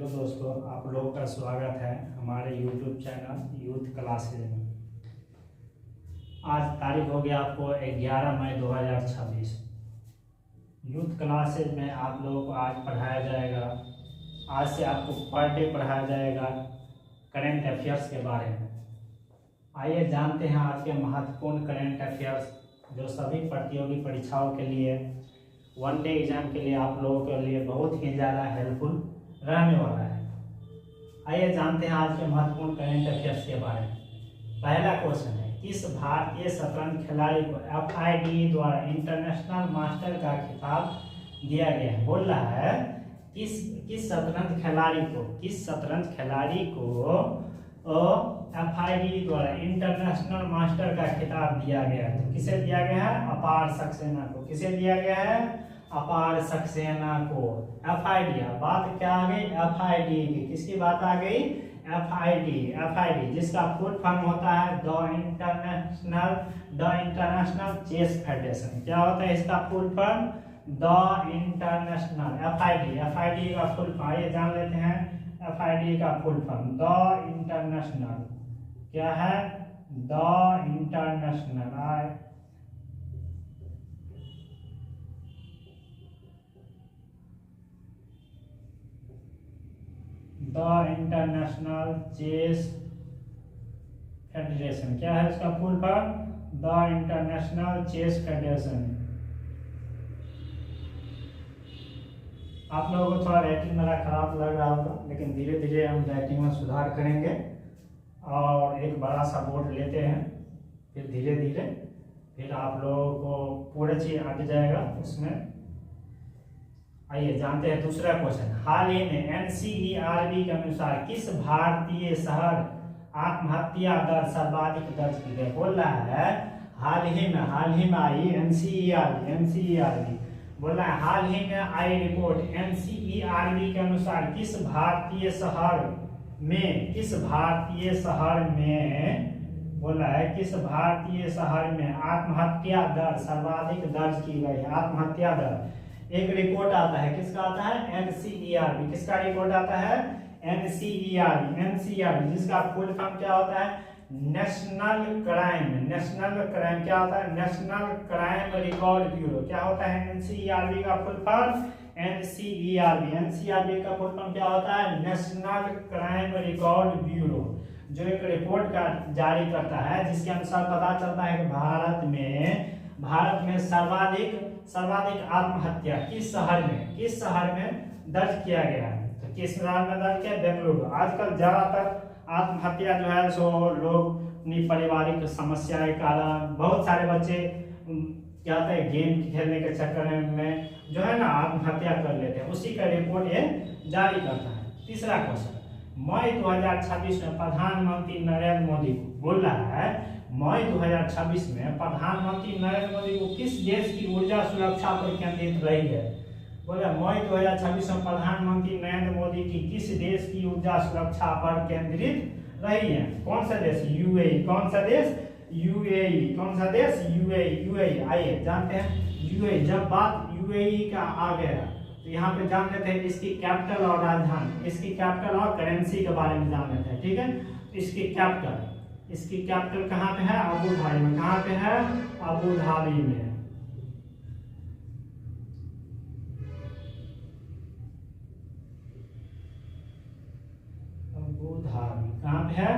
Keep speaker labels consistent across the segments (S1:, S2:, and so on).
S1: Hello दोस्तों, आप लोगों का स्वागत है हमारे यूट्यूब चैनल यूथ क्लासेज में। आज तारीख हो गया आपको 11 मई 2026। यूथ क्लासेज में आप लोगों को आज पढ़ाया जाएगा, आज से आपको पर डे पढ़ाया जाएगा करेंट अफेयर्स के बारे में। आइए जानते हैं आज के महत्वपूर्ण करेंट अफेयर्स जो सभी प्रतियोगी परीक्षाओं के लिए, वन डे एग्जाम के लिए आप लोगों के लिए बहुत ही ज़्यादा हेल्पफुल रहने वाला है। आइए जानते हैं आज के महत्वपूर्ण करंट अफेयर्स के बारे में। पहला क्वेश्चन है, किस भारतीय शतरंज खिलाड़ी को FIDE द्वारा इंटरनेशनल मास्टर का खिताब दिया गया है? बोल रहा है किस शतरंज खिलाड़ी को FIDE द्वारा इंटरनेशनल मास्टर का खिताब दिया गया है। तो किसे दिया गया है? अपार सक्सेना को। किसे दिया गया है? अपार सक्सेना को। FIDE, बात क्या आ गई? FIDE की। किसकी बात आ गई? FIDE जिसका फुल फॉर्म होता है द इंटरनेशनल चेस फेडरेशन। क्या होता है इसका full form? The international FIDE का फुल फॉर्म आइए जान लेते हैं। FIDE का फुल फॉर्म द इंटरनेशनल क्या है? The international chess federation. क्या है इसका full form? The international chess federation. आप लोगों को थोड़ा राइटिंग मेरा खराब लग रहा होगा, लेकिन धीरे धीरे हम राइटिंग में सुधार करेंगे और एक बड़ा सा बोर्ड लेते हैं, फिर धीरे धीरे फिर आप लोगों को पूरा चीज आ जाएगा उसमें। आइए जानते हैं दूसरा क्वेश्चन। हाल ही में NCERB के अनुसार किस भारतीय शहर आत्महत्या दर सर्वाधिक दर्ज की गई? बोल रहा है हाल ही में आई NCERB बोल रहा है हाल ही में आई रिपोर्ट NCERB के अनुसार किस भारतीय शहर में बोल रहा है किस भारतीय शहर में आत्महत्या दर सर्वाधिक दर्ज की गई है? आत्महत्या दर एक रिपोर्ट आता है, किसका आता है? NCERB। किसका रिपोर्ट आता है? NCERB जिसका फुल फॉर्म क्या होता है? नेशनल क्राइम क्या होता है? National crime record bureau. क्या होता है NCERB का फुल फॉर्म? NCERB का फुल फॉर्म क्या होता है? नेशनल क्राइम रिकॉर्ड ब्यूरो, जो एक रिपोर्ट का जारी करता है जिसके अनुसार पता चलता है कि भारत में सर्वाधिक आत्महत्या किस शहर में दर्ज किया गया है? तो किस शहर में दर्ज किया? बेंगलुरु। आजकल ज्यादातर आत्महत्या जो है सो लोग अपनी पारिवारिक समस्या के कारण, बहुत सारे बच्चे क्या होता है गेम खेलने के चक्कर में जो है ना आत्महत्या कर लेते हैं, उसी का रिपोर्ट ये जारी करता है। तीसरा क्वेश्चन, मई 2026 में प्रधानमंत्री नरेंद्र मोदी को बोल रहा है मई 2026 में प्रधानमंत्री नरेंद्र मोदी को किस देश की ऊर्जा सुरक्षा पर केंद्रित रही है? बोला मई 2026 में प्रधानमंत्री नरेंद्र मोदी की किस देश की ऊर्जा सुरक्षा पर केंद्रित रही है? कौन सा देश? UAE। कौन सा देश? UAE। कौन सा देश? UAE। आइए जानते हैं UAE। जब बात UAE का आ गया तो यहाँ पे जान लेते हैं इसकी कैपिटल और राजधानी, इसकी कैपिटल और करेंसी के बारे में जान लेते हैं। ठीक है, इसकी कैपिटल कहाँ पे है? अबू धाबी में। कहाँ पे है? अबू धाबी में। अबू धाबी कहाँ पे है?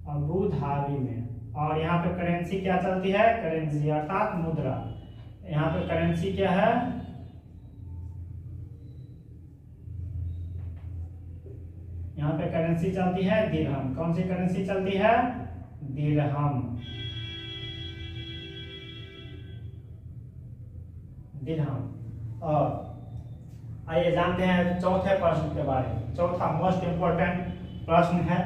S1: अबू धाबी में। और यहाँ पे करेंसी क्या चलती है? करेंसी अर्थात मुद्रा। यहाँ पे करेंसी क्या है? यहाँ पे करेंसी चलती है दिरहम। कौन सी करेंसी चलती है? दिरहम। और आइए जानते हैं चौथे प्रश्न के बारे में। चौथा मोस्ट इम्पोर्टेंट प्रश्न है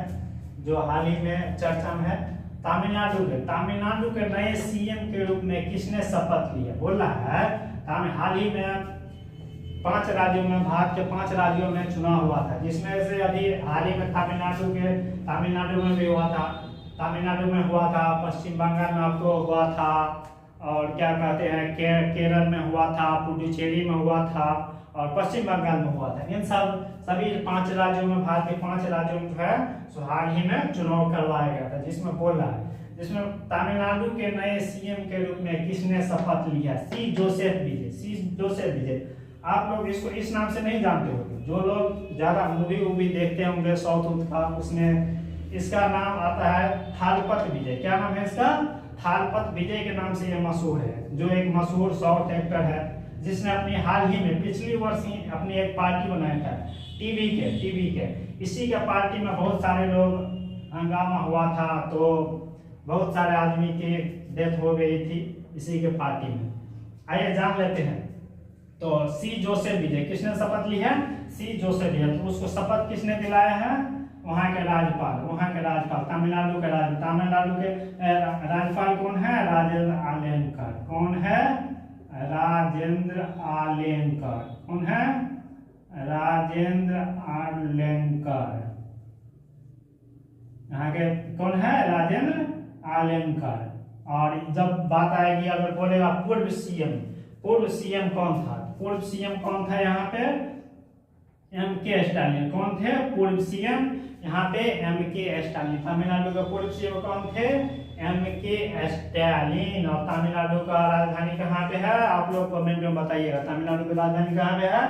S1: जो हाल ही में चर्चा में है। तमिलनाडु के नए CM के रूप में किसने शपथ ली है? बोल रहा है हाल ही में 5 राज्यों में, भारत के 5 राज्यों में चुनाव हुआ था, जिसमें से अभी हाल ही में तमिलनाडु में भी हुआ था, तमिलनाडु में हुआ था, पश्चिम बंगाल में आपको हुआ था, और क्या कहते हैं केरल में हुआ था, पुडुचेरी में हुआ था और पश्चिम बंगाल में हुआ था। इन सभी 5 राज्यों में, भारत के 5 राज्यों में जो है सो हाल ही में चुनाव करवाया गया था, जिसमें बोला है, जिसमें तमिलनाडु के नए सीएम के रूप में किसने शपथ लिया? सी जोसेफ विजय। आप लोग इसको इस नाम से नहीं जानते होंगे, जो लोग ज्यादा मूवी देखते होंगे साउथ का, उसमें इसका नाम आता है थालपत विजय। क्या नाम है इसका? थालपत विजय के नाम से ये मशहूर है, जो एक मशहूर साउथ एक्टर है, जिसने अपनी हाल ही में पिछली वर्ष ही अपनी एक पार्टी बनाया था टीवी के। इसी के पार्टी में बहुत सारे लोग हंगामा हुआ था, तो बहुत सारे आदमी की डेथ हो गई थी इसी के पार्टी में। आइए जान लेते हैं। तो सी जोसेफ विजय किसने शपथ ली है? सी जोसेफ विजय। तो उसको शपथ किसने दिलाया है? वहाँ के राज्यपाल तमिलनाडु के राज्यपाल कौन है? राजेंद्र आलेनकर। कौन है? राजेंद्र आलेनकर। कौन है? राजेंद्र आलेनकर। यहाँ के कौन है? राजेंद्र आलेनकर। और जब बात आएगी, अगर बोलेगा पूर्व सीएम कौन था? पूर्व सीएम कौन था यहाँ पे? M.K. स्टालिन। कौन थे पूर्व सीएम? यहाँ पे M.K. स्टालिन। तमिलनाडु के पूर्व सीएम कौन थे? M.K. स्टालिन। और तमिलनाडु का राजधानी कहाँ पे है? आप लोग कमेंट में बताइएगा। तमिलनाडु की राजधानी कहाँ पे है?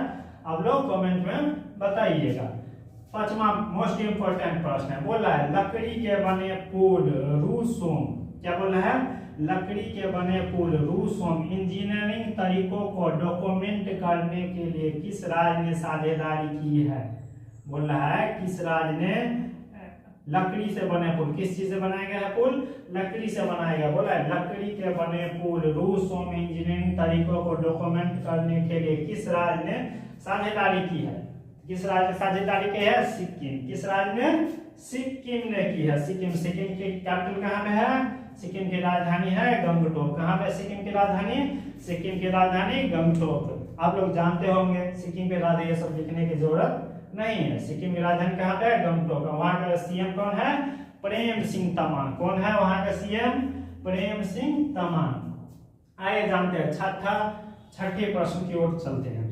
S1: आप लोग कमेंट में बताइएगा। 5वां मोस्ट इंपोर्टेंट प्रश्न है, बोला है लकड़ी के बने पुल रूसोम। क्या बोला है? लकड़ी के बने पुल रूसोम इंजीनियरिंग तरीकों को डॉक्यूमेंट करने के लिए किस राज्य ने साझेदारी की है? बोल रहा है किस राज्य ने लकड़ी से बने पुल, किस चीज से बनाया गया है पुल? लकड़ी से बनाया गया। बोला है लकड़ी के बने पुल रूसोम इंजीनियरिंग तरीकों को डॉक्यूमेंट करने के लिए किस राज्य ने साझेदारी की है? किस राज्य ने साझेदारी की है? सिक्किम। किस राज्य ने? सिक्किम ने की है। सिक्किम की कैपिटल कहाँ पे है? सिक्किम की राजधानी है गंगटोक। कहाँ पे सिक्किम की राजधानी? सिक्किम की राजधानी गंगटोक। आप लोग जानते होंगे, सिक्किम की राजधानी, ये सब लिखने की जरूरत नहीं है। सिक्किम की राजधानी कहाँ पे? गंगटोक। वहाँ का सीएम कौन है? प्रेम सिंह तमांग। कौन है वहाँ का सीएम? प्रेम सिंह तमांग। आइए जानते हैं छठे प्रश्न की ओर चलते हैं।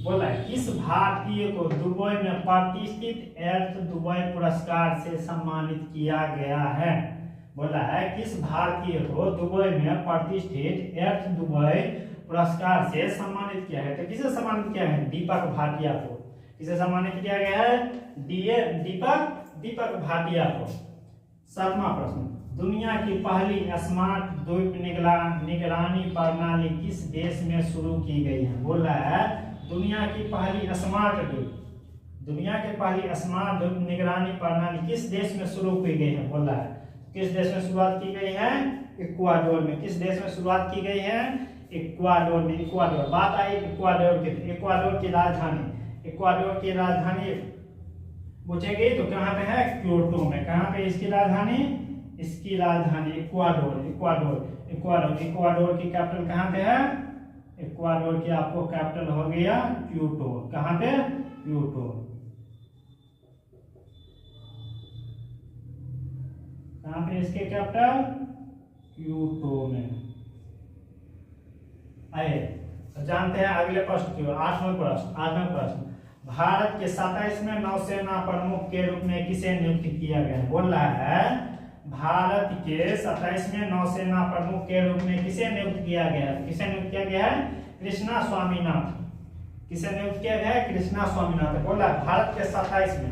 S1: बोला है किस भारतीय को दुबई में प्रतिष्ठित एर्थ दुबई पुरस्कार से सम्मानित किया गया है? बोला है किस भारतीय को दुबई में प्रतिष्ठित एर्थ दुबई पुरस्कार से सम्मानित किया है? तो किसे सम्मानित किया है? दीपक भाटिया को। किसे सम्मानित किया गया है? दीपक भाटिया को। 7वां प्रश्न, दुनिया की पहली स्मार्ट द्वीप निगरानी प्रणाली किस देश में शुरू की गई है? बोल रहा है दुनिया की पहली स्मार्ट द्वीप निगरानी प्रणाली किस देश में शुरू की गई है? बोल रहा है किस देश में शुरुआत की गई है? इक्वाडोर में। किस देश में शुरुआत की गई है? इक्वाडोर में। इक्वाडोर, बात आई इक्वाडोर की। इक्वाडोर की राजधानी पूछेगी तो कहाँ पे है? क्योटो में। कहाँ पे इसकी राजधानी? इसकी राजधानी इक्वाडोर की कैपिटल कहाँ पे है? इक्वाडोर की आपको कैपिटल हो गया क्योटो। कहाँ पे? क्योटो। कहाँ पे इसके कैपिटल? क्योटो में। आइए जानते हैं अगले प्रश्न की ओर। 8वां प्रश्न, भारत के 27वें नौसेना प्रमुख के रूप में किसे नियुक्त किया गया? बोल रहा है भारत के 27वें नौसेना प्रमुख के रूप में किसे नियुक्त किया गया है? किसे नियुक्त किया गया है? कृष्णा स्वामीनाथन। किसे नियुक्त किया गया है? कृष्णा स्वामीनाथन। बोला भारत के 27वें,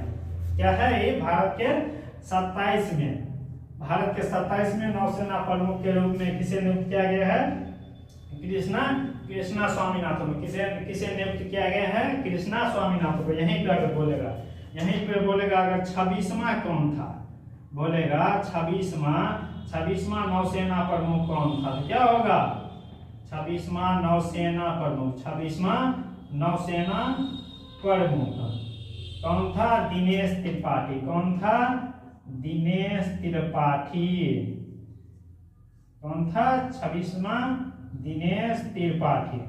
S1: क्या है ये? भारत के 27वें नौसेना प्रमुख के रूप में किसे नियुक्त किया गया है? कृष्णा स्वामीनाथन। किसे नियुक्त किया गया है? कृष्णा स्वामीनाथन को। यहीं पे अगर बोलेगा अगर 26वां कौन था, बोलेगा 26वां नौसेना प्रमुख कौन था, तो क्या होगा? 26वां नौसेना प्रमुख कौन था? दिनेश त्रिपाठी। कौन था? दिनेश त्रिपाठी। कौन था? 26वां दिनेश त्रिपाठी।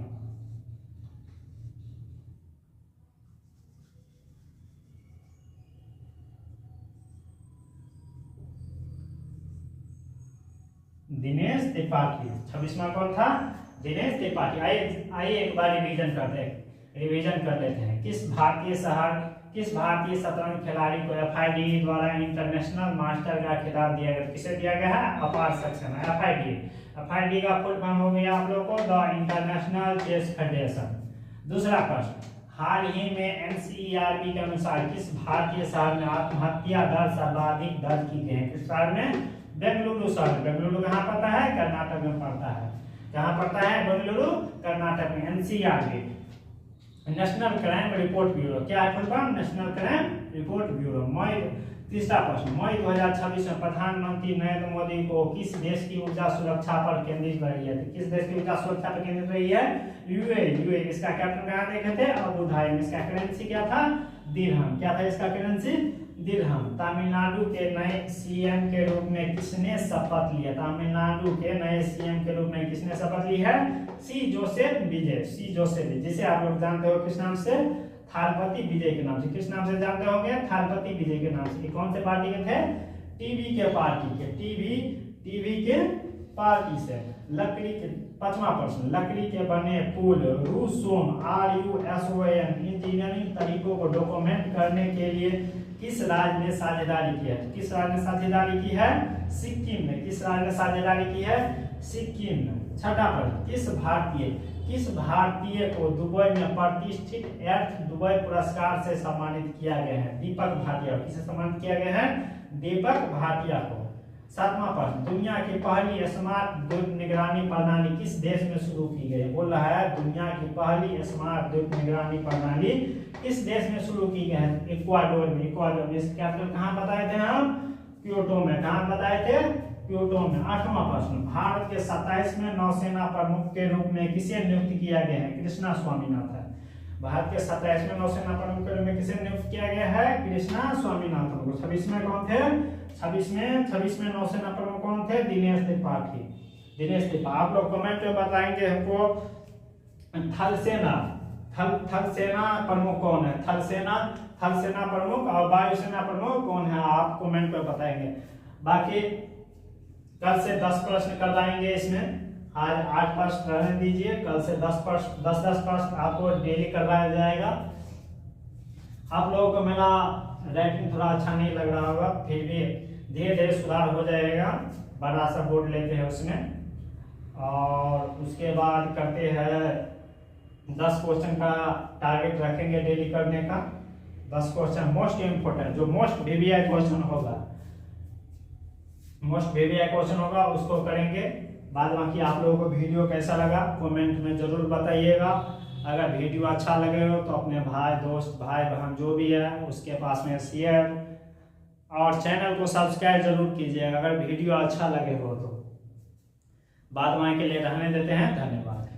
S1: दिनेश त्रिपाठी। 26वां कौन था? दिनेश त्रिपाठी। आइए एक बार रिवीजन कर लेते हैं। किस भारतीय शतरंज खिलाड़ी को FIDE द्वारा इंटरनेशनल मास्टर का खिताब दिया गया? किसे दिया गया है? अपार सक्षम FIDE का फुल फॉर्म हो गया आप लोगों को द इंटरनेशनल चेस फेडरेशन। दूसरा प्रश्न, हाल ही में NCERB के अनुसार किस भारतीय शहर में आत्महत्या दर सर्वाधिक दर्ज की गई है? किस शहर में? बेंगलुरु शहर। बेंगलुरु कहाँ पड़ता है? कर्नाटक में पड़ता है। कहाँ पड़ता है? बेंगलुरु कर्नाटक में। NCERB national crime report bureau, क्या है full form? National crime report bureau. तीसरा प्रश्न, मई 2026 में प्रधानमंत्री नरेंद्र मोदी को किस देश की ऊर्जा सुरक्षा पर केंद्रित रही है? किस देश की ऊर्जा सुरक्षा पर केंद्रित रही है? यूएई। इसका कैप्टन कहाँ देखे थे? Abu Dhabi. इसका करेंसी क्या था? दिरहम। क्या था इसका करेंसी? दिरहम। तमिलनाडु के नए सीएम के रूप में किसने शपथ लिया? तमिलनाडु के नए सीएम के रूप में किसने शपथ ली है? सी जोसेफ विजय, जिसे आप लोग जानते हो किस नाम से? थालपति विजय के नाम से। किस नाम से जानते होंगे? थालपति विजय के नाम से। ये कौन से पार्टी के थे? टीवी के पार्टी के। टीवी के पार्टी से। लकड़ी के 5वां प्रश्न, लकड़ी के बने पुल RUSON इंजीनियरिंग तरीकों को डॉक्यूमेंट करने के लिए किस राज्य ने साझेदारी की है? किस राज्य ने साझेदारी की है? सिक्किम ने। किस राज्य ने साझेदारी की है? सिक्किम ने। छठा प्रश्न, किस भारतीय को दुबई में प्रतिष्ठित एर्थ दुबई पुरस्कार से सम्मानित किया गया है? दीपक भाटिया। किसे सम्मानित किया गया है? दीपक भाटिया को। 7वां प्रश्न, दुनिया की पहली स्मार्ट द्वीप निगरानी प्रणाली किस देश में शुरू की गई? बोल रहा है दुनिया की पहली स्मार्ट द्वीप निगरानी प्रणाली किस देश में शुरू की गई है? इक्वाडोर में। इसके कैपिटल कहाँ बताए थे हम? क्योटो में। कहाँ बताए थे? क्योटो में। 8वां प्रश्न, भारत के 27वें नौसेना प्रमुख के रूप में किसे नियुक्त किया गया है? कृष्णा स्वामीनाथन। भारत के 27वें नौसेना प्रमुख के रूप में किसे नियुक्त किया गया है? कृष्णा स्वामीनाथन को। 26वें कौन थे? 26वें नौसेना प्रमुख कौन थे? दिनेश त्रिपाठी। आप लोग कमेंट में बताएंगे हमको थल सेना प्रमुख कौन है? थल सेना प्रमुख और वायुसेना प्रमुख कौन है? आप कमेंट में बताएंगे। बाकी कल से 10 प्रश्न करवाएंगे इसमें। आज 8 प्रश्न रहने दीजिए, कल से 10 प्रश्न आपको डेली करवाया जाएगा। आप लोगों को मेरा राइटिंग थोड़ा अच्छा नहीं लग रहा होगा, फिर भी धीरे धीरे सुधार हो जाएगा। बड़ा सा बोर्ड लेते हैं उसमें, और उसके बाद करते हैं 10 क्वेश्चन का टारगेट रखेंगे डेली करने का। 10 क्वेश्चन मोस्ट इम्पोर्टेंट, जो मोस्ट VVI क्वेश्चन होगा उसको करेंगे। बाद बाकी आप लोगों को वीडियो कैसा लगा कमेंट में जरूर बताइएगा। अगर वीडियो अच्छा लगे हो तो अपने भाई दोस्त भाई बहन जो भी है उसके पास में शेयर और चैनल को सब्सक्राइब जरूर कीजिएगा अगर वीडियो अच्छा लगे हो तो। बाद में के लिए रहने देते हैं। धन्यवाद।